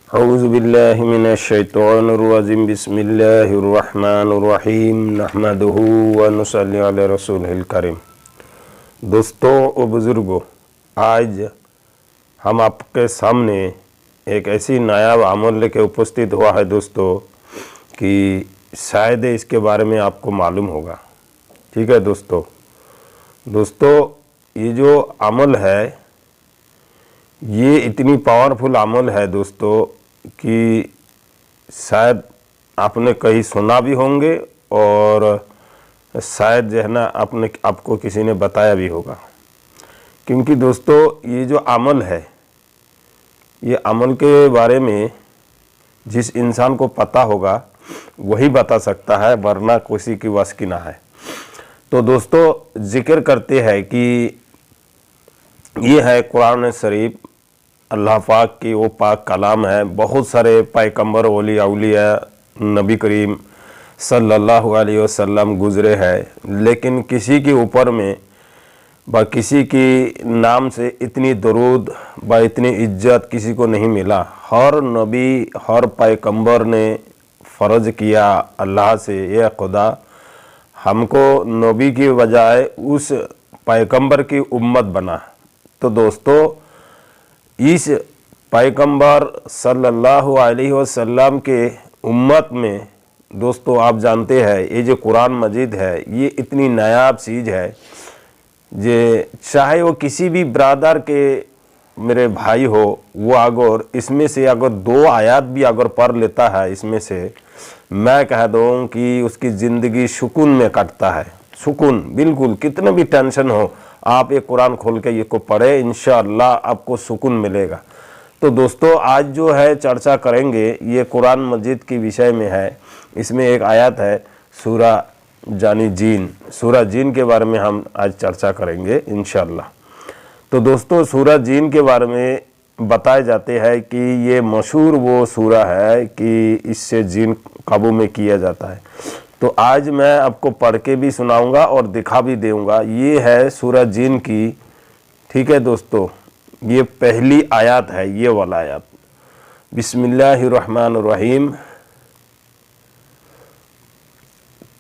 औज़ुबिल्लाहि मिनश्शैतानिर्रजीम बिस्मिल्लाहिर्रहमानिर्रहीम नहमदुहु व नुसल्ली अला रसूलिल करीम। दोस्तों और बुज़ुर्गों, आज हम आपके सामने एक ऐसी नायाब अमल लेके उपस्थित हुआ है दोस्तों कि शायद इसके बारे में आपको मालूम होगा। ठीक है दोस्तों, ये जो अमल है ये इतनी पावरफुल अमल है दोस्तों कि शायद आपने कहीं सुना भी होंगे और शायद जो है ना आपको किसी ने बताया भी होगा। क्योंकि दोस्तों ये जो अमल है, ये अमल के बारे में जिस इंसान को पता होगा वही बता सकता है, वरना किसी की वश की ना है। तो दोस्तों जिक्र करते हैं कि ये है कुरान शरीफ, अल्लाह पाक की वो पाक कलाम है। बहुत सारे पैगंबर वली औलिया नबी करीम सल्लल्लाहु अलैहि वसल्लम गुज़रे हैं, लेकिन किसी के ऊपर में व किसी की नाम से इतनी दरूद व इतनी इज्जत किसी को नहीं मिला। हर नबी हर पैगंबर ने फ़र्ज़ किया अल्लाह से, ये खुदा हमको नबी की बजाय उस पैगंबर की उम्मत बना। तो दोस्तों इस पैगंबर सल्लल्लाहु अलैहि वसल्लम के उम्मत में दोस्तों आप जानते हैं ये जो कुरान मजीद है ये इतनी नायाब चीज़ है, जे चाहे वो किसी भी ब्रादर के मेरे भाई हो, वो अगर इसमें से अगर 2 आयत भी अगर पढ़ लेता है इसमें से, मैं कह दूँ कि उसकी ज़िंदगी सुकून में कटता है। सुकून बिल्कुल, कितने भी टेंशन हो आप ये कुरान खोल के ये को पढ़े, इंशाअल्लाह आपको सुकून मिलेगा। तो दोस्तों आज जो है चर्चा करेंगे ये कुरान मजीद के विषय में है। इसमें एक आयत है सूरा जीन, सूरा जीन के बारे में हम आज चर्चा करेंगे इंशाअल्लाह। तो दोस्तों सूरा जीन के बारे में बताए जाते हैं कि ये मशहूर वो सूरा है कि इससे जीन काबू में किया जाता है। तो आज मैं आपको पढ़ के भी सुनाऊंगा और दिखा भी दूंगा। ये है सूरा जीन की, ठीक है दोस्तों, ये पहली आयत है, ये वाला आयत। बिस्मिल्लाहिर्रहमानिर्रहीम।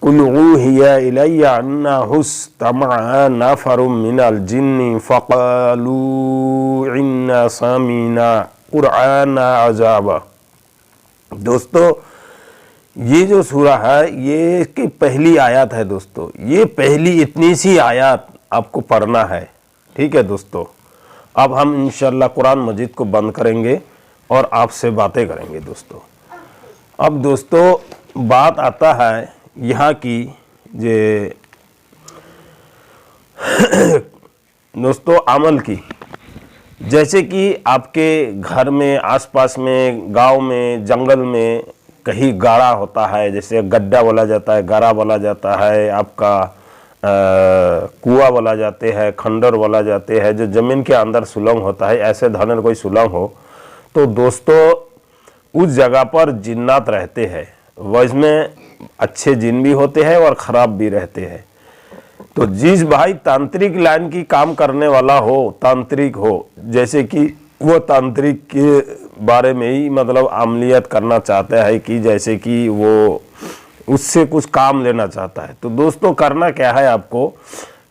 कुल ऊहिया इलैया अन्नहु इस्तमअ नफरुम मिनल जिन्नि फ़क़ालू इन्ना समीना क़ुरआना अजाबा। दोस्तों ये जो सूरा है ये इसकी पहली आयत है दोस्तों। ये पहली इतनी सी आयत आपको पढ़ना है, ठीक है दोस्तों। अब हम इंशाअल्लाह कुरान मजीद को बंद करेंगे और आपसे बातें करेंगे दोस्तों। अब दोस्तों बात आता है यहाँ की जे दोस्तों अमल की। जैसे कि आपके घर में, आसपास में, गांव में, जंगल में कहीं गाढ़ा होता है, जैसे गड्ढा बोला जाता है, गारा बोला जाता है, आपका कुआं बोला जाते हैं, खंडर बोला जाते हैं, जो ज़मीन के अंदर सुलंग होता है, ऐसे धरन कोई सुलंग हो तो दोस्तों उस जगह पर जिन्नात रहते हैं। वह इसमें अच्छे जिन भी होते हैं और ख़राब भी रहते हैं। तो जिस भाई तांत्रिक लाइन की काम करने वाला हो, तांत्रिक हो, जैसे कि वो तांत्रिक के बारे में ही मतलब अमलियत करना चाहता है कि जैसे कि वो उससे कुछ काम लेना चाहता है, तो दोस्तों करना क्या है, आपको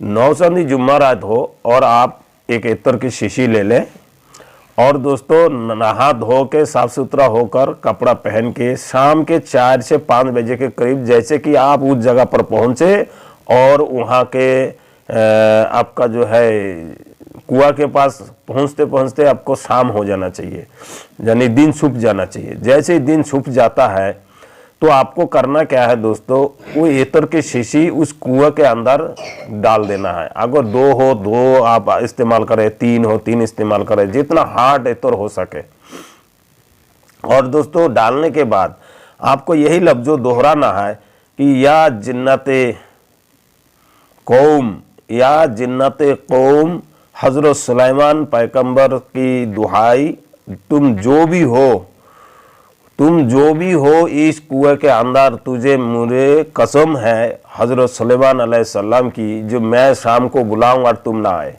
नौसंदी जुम्मा रात हो और आप एक इत्र की शीशी ले लें और दोस्तों नहा धो के साफ़ सुथरा होकर कपड़ा पहन के शाम के 4 से 5 बजे के करीब जैसे कि आप उस जगह पर पहुँचे और वहाँ के आपका जो है कुआं के पास पहुँचते पहुँचते आपको शाम हो जाना चाहिए, यानी दिन छुप जाना चाहिए। जैसे ही दिन छुप जाता है तो आपको करना क्या है दोस्तों, वो इत्र की शीशी उस कुआं के अंदर डाल देना है। अगर 2 हो 2 आप इस्तेमाल करें, 3 हो 3 इस्तेमाल करें, जितना हार्ड इत्र हो सके। और दोस्तों डालने के बाद आपको यही लफ्ज़ों दोहराना है कि या जिन्नते कौम, या जिन्नते कौम, हज़रत सुलेमान पैगंबर की दुहाई, तुम जो भी हो इस कुएं के अंदर, तुझे मुझे कसम है हज़रत सुलेमान अलैहिस्सलाम की, जो मैं शाम को बुलाऊंगा तुम ना आए,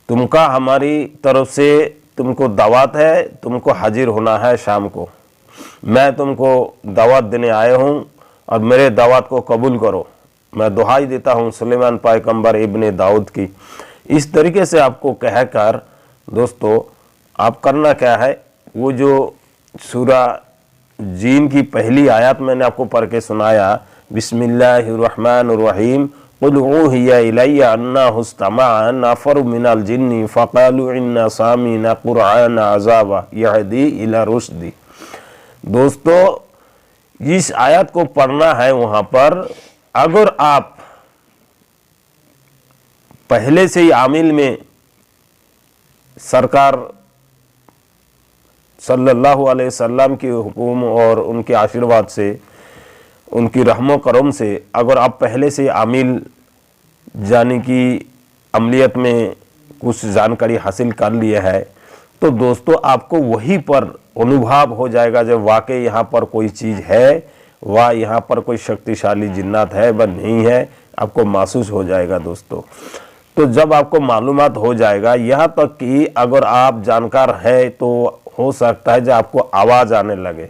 तुमका हमारी तरफ से तुमको दावत है, तुमको हाजिर होना है शाम को। मैं तुमको दावत देने आया हूँ और मेरे दावत को कबूल करो। मैं दुहाई देता हूँ सुलेमान पैगंबर इब्ने दाऊद की। इस तरीके से आपको कहकर दोस्तों आप करना क्या है, वो जो सूरा जीन की पहली आयत मैंने आपको पढ़ के सुनाया, बिस्मिल्लाहिर्रहमानिर्रहीम, कुल ऊहिया इलैया अन्नहु इस्तमअ नफरु मिनल जिन्नि फक़ालू इन्ना सामिअना क़ुरआनन अज़ाबा यहदी इला रुश्दी। दोस्तों इस आयत को पढ़ना है। वहाँ पर अगर आप पहले से ही आमिल में सरकार सल्लल्लाहु अलैहि वसल्लम की हुक्म और उनके आशीर्वाद से, उनकी रहमो करम से अगर आप पहले से आमिल जाने की अमलियत में कुछ जानकारी हासिल कर लिए है, तो दोस्तों आपको वहीं पर अनुभव हो जाएगा जब वाकई यहाँ पर कोई चीज़ है, वह यहाँ पर कोई शक्तिशाली जिन्नात है व नहीं है, आपको महसूस हो जाएगा दोस्तों। तो जब आपको मालूमात हो जाएगा, यहाँ तक कि अगर आप जानकार है तो हो सकता है जब आपको आवाज़ आने लगे,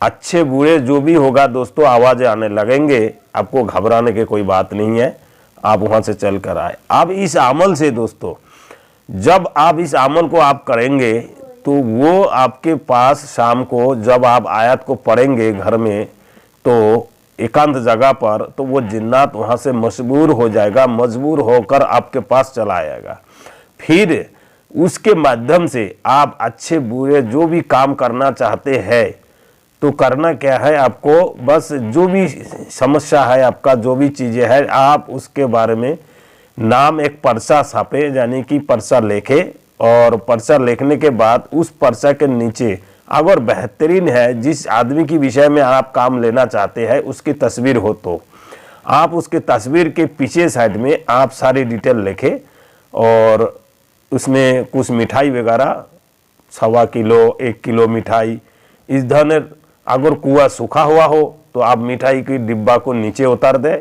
अच्छे बुरे जो भी होगा दोस्तों आवाज़ें आने लगेंगे, आपको घबराने की कोई बात नहीं है, आप वहाँ से चल कर आए। अब इस अमल से दोस्तों जब आप इस अमल को आप करेंगे तो वो आपके पास शाम को जब आप आयत को पढ़ेंगे घर में तो एकांत जगह पर, तो वो जिन्नात वहाँ से मजबूर हो जाएगा, मजबूर होकर आपके पास चला आएगा। फिर उसके माध्यम से आप अच्छे बुरे जो भी काम करना चाहते हैं तो करना क्या है, आपको बस जो भी समस्या है, आपका जो भी चीज़ें है, आप उसके बारे में नाम एक पर्चा छापे, यानी कि पर्चा लिखे, और पर्चा लिखने के बाद उस पर्चा के नीचे अगर बेहतरीन है जिस आदमी की विषय में आप काम लेना चाहते हैं उसकी तस्वीर हो तो आप उसके तस्वीर के पीछे साइड में आप सारी डिटेल लिखें और उसमें कुछ मिठाई वगैरह 1.25 किलो 1 किलो मिठाई इस धरन, अगर कुआ सूखा हुआ हो तो आप मिठाई की डिब्बा को नीचे उतार दें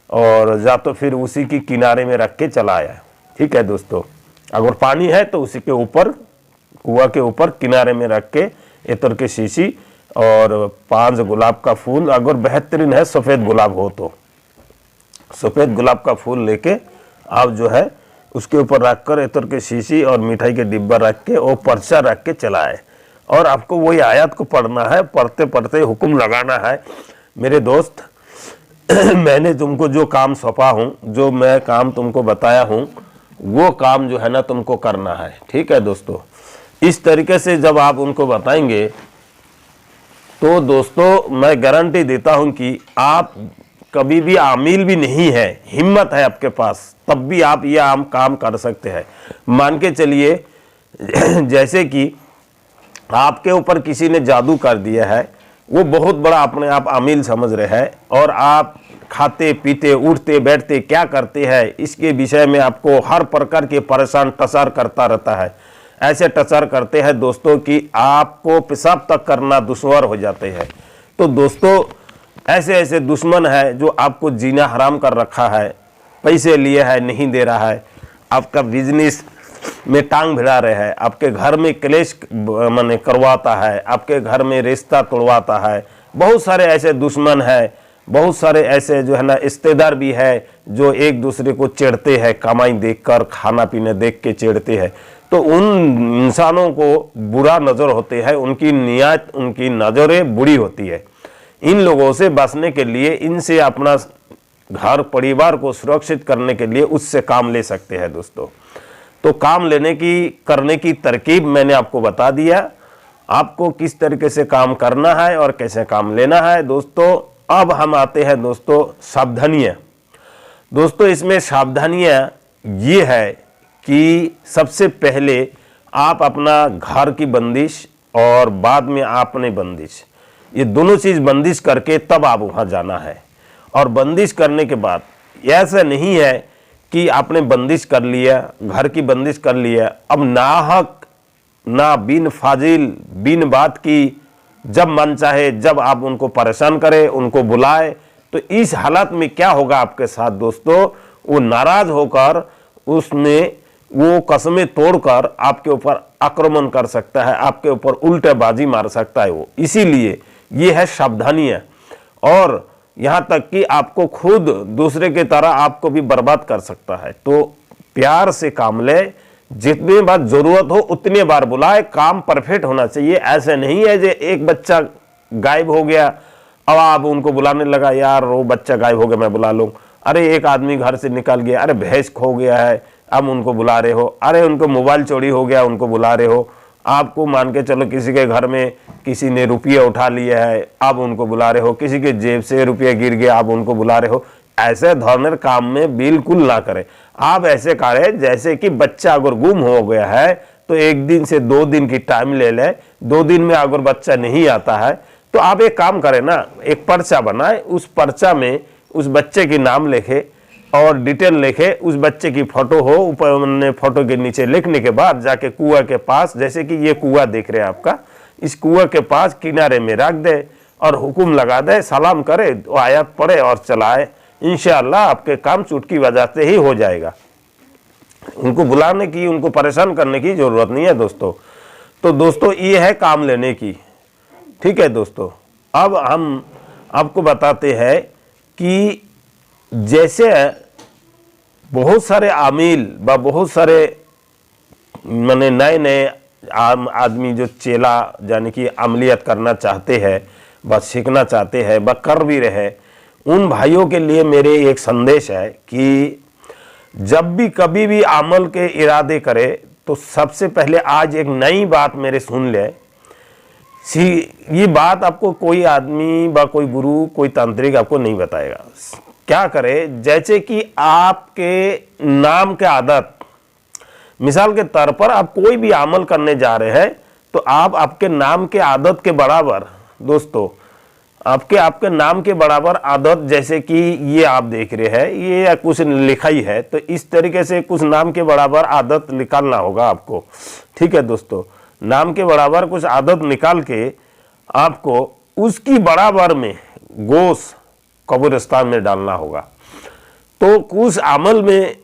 और या तो फिर उसी की किनारे में रख के चला आया। ठीक है दोस्तों, अगर पानी है तो उसी के ऊपर, कुआ के ऊपर किनारे में रख के इतर के शीशी और 5 गुलाब का फूल, अगर बेहतरीन है सफ़ेद गुलाब हो तो सफ़ेद गुलाब का फूल लेके आप जो है उसके ऊपर रख कर इतर के शीशी और मिठाई के डिब्बा रख के और पर्चा रख के चलाए। और आपको वही आयत को पढ़ना है, पढ़ते पढ़ते हुक्म लगाना है, मेरे दोस्त मैंने तुमको जो काम सौंपा हूँ, जो मैं काम तुमको बताया हूँ, वो काम जो है ना तुमको करना है। ठीक है दोस्तों, इस तरीके से जब आप उनको बताएंगे तो दोस्तों मैं गारंटी देता हूं कि आप कभी भी आमिल भी नहीं है, हिम्मत है आपके पास, तब भी आप ये आम काम कर सकते हैं। मान के चलिए जैसे कि आपके ऊपर किसी ने जादू कर दिया है, वो बहुत बड़ा अपने आप आमिल समझ रहे हैं और आप खाते पीते उठते बैठते क्या करते हैं इसके विषय में आपको हर प्रकार के परेशान टसर करता रहता है। ऐसे टसर करते हैं दोस्तों कि आपको पेशाब तक करना दुश्वार हो जाते हैं। तो दोस्तों ऐसे ऐसे दुश्मन है जो आपको जीना हराम कर रखा है, पैसे लिए है नहीं दे रहा है, आपका बिजनेस में टांग भिड़ा रहे है, आपके घर में क्लेश माने करवाता है, आपके घर में रिश्ता तोड़वाता है। बहुत सारे ऐसे दुश्मन है, बहुत सारे ऐसे जो है ना रिश्तेदार भी है जो एक दूसरे को चिढ़ते हैं, कमाई देखकर खाना पीने देख के चिढ़ते हैं। तो उन इंसानों को बुरा नज़र होते हैं, उनकी नियत उनकी नज़रें बुरी होती है। इन लोगों से बचने के लिए, इनसे अपना घर परिवार को सुरक्षित करने के लिए उससे काम ले सकते हैं दोस्तों। तो काम लेने की करने की तरकीब मैंने आपको बता दिया, आपको किस तरीके से काम करना है और कैसे काम लेना है दोस्तों। अब हम आते हैं दोस्तों सावधानियाँ। दोस्तों इसमें सावधानियाँ ये है कि सबसे पहले आप अपना घर की बंदिश और बाद में आपने बंदिश, ये दोनों चीज़ बंदिश करके तब आप वहाँ जाना है। और बंदिश करने के बाद ऐसा नहीं है कि आपने बंदिश कर लिया, घर की बंदिश कर लिया, अब नाहक ना बिन फाजिल बिन बात की जब मन चाहे जब आप उनको परेशान करें, उनको बुलाए, तो इस हालत में क्या होगा आपके साथ दोस्तों, वो नाराज़ होकर उसने वो कस्में तोड़कर आपके ऊपर आक्रमण कर सकता है, आपके ऊपर उल्टेबाजी मार सकता है वो। इसीलिए ये है सावधानियां, और यहाँ तक कि आपको खुद दूसरे की तरह आपको भी बर्बाद कर सकता है। तो प्यार से काम ले, जितनी बार जरूरत हो उतनी बार बुलाए, काम परफेक्ट होना चाहिए। ऐसे नहीं है जो एक बच्चा गायब हो गया अब आप उनको बुलाने लगा, यार वो बच्चा गायब हो गया मैं बुला लूँ। अरे एक आदमी घर से निकल गया, अरे भैंस खो गया है अब उनको बुला रहे हो। अरे उनको मोबाइल चोरी हो गया उनको बुला रहे हो। आपको मान के चलो किसी के घर में किसी ने रुपया उठा लिया है आप उनको बुला रहे हो, किसी के जेब से रुपया गिर गया आप उनको बुला रहे हो। ऐसे धरनर काम में बिल्कुल ना करें। आप ऐसे करें जैसे कि बच्चा अगर गुम हो गया है तो 1 दिन से 2 दिन की टाइम ले ले। 2 दिन में अगर बच्चा नहीं आता है तो आप एक काम करें ना, एक पर्चा बनाए, उस पर्चा में उस बच्चे के नाम लिखे और डिटेल लिखे, उस बच्चे की फोटो हो, ऊपर फोटो के नीचे लिखने के बाद जाके कुआं के पास, जैसे कि ये कुआं देख रहे हैं आपका, इस कुआं के पास किनारे में रख दे और हुक्म लगा दे, सलाम करे, तो आयत पढ़े और चलाए। इंशाअल्लाह आपके काम चुटकी बजाते ही हो जाएगा। उनको बुलाने की, उनको परेशान करने की जरूरत नहीं है दोस्तों। तो दोस्तों ये है काम लेने की, ठीक है दोस्तों। अब हम आपको बताते हैं कि जैसे बहुत सारे आमिल व बहुत सारे माने नए नए आदमी जो चेला यानी कि अमलियत करना चाहते हैं व सीखना चाहते हैं व कर भी रहे, उन भाइयों के लिए मेरे एक संदेश है कि जब भी कभी भी अमल के इरादे करे तो सबसे पहले आज एक नई बात मेरे सुन ले। ये बात आपको कोई आदमी व कोई गुरु, कोई तांत्रिक आपको नहीं बताएगा। क्या करे, जैसे कि आपके नाम के आदत, मिसाल के तौर पर आप कोई भी अमल करने जा रहे हैं तो आप आपके नाम के आदत के बराबर दोस्तों, आपके नाम के बराबर आदत, जैसे कि ये आप देख रहे हैं ये कुछ लिखा ही है, तो इस तरीके से कुछ नाम के बराबर आदत निकालना होगा आपको, ठीक है दोस्तों। नाम के बराबर कुछ आदत निकाल के आपको उसकी बराबर में गोश्त कब्रिस्तान में डालना होगा। तो कुछ अमल में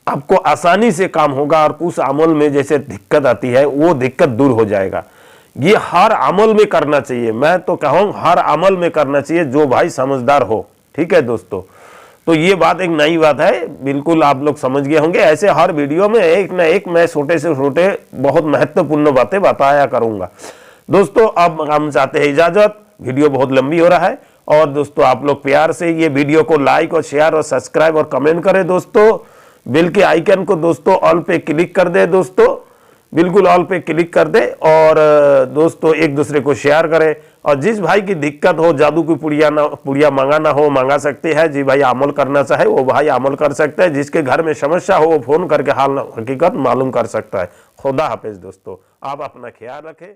आपको आसानी से काम होगा और कुछ अमल में जैसे दिक्कत आती है वो दिक्कत दूर हो जाएगा। ये हर अमल में करना चाहिए, मैं तो कहूँ हर अमल में करना चाहिए जो भाई समझदार हो, ठीक है दोस्तों। तो ये बात एक नई बात है, बिल्कुल आप लोग समझ गए होंगे। ऐसे हर वीडियो में एक ना एक मैं छोटे से छोटे बहुत महत्वपूर्ण बातें बताया करूंगा दोस्तों। अब हम चाहते हैं इजाजत, वीडियो बहुत लंबी हो रहा है। और दोस्तों आप लोग प्यार से ये वीडियो को लाइक और शेयर और सब्सक्राइब और कमेंट करें दोस्तों। बेल के आइकन को दोस्तों ऑल पे क्लिक कर दे दोस्तों, बिल्कुल ऑल पे क्लिक कर दे। और दोस्तों एक दूसरे को शेयर करें। और जिस भाई की दिक्कत हो, जादू की पुड़िया मंगाना हो मंगा सकते हैं। जी भाई अमल करना चाहे वो भाई अमल कर सकता है। जिसके घर में समस्या हो वो फोन करके हाल हकीकत मालूम कर सकता है। खुदा हाफिज दोस्तों, आप अपना ख्याल रखें।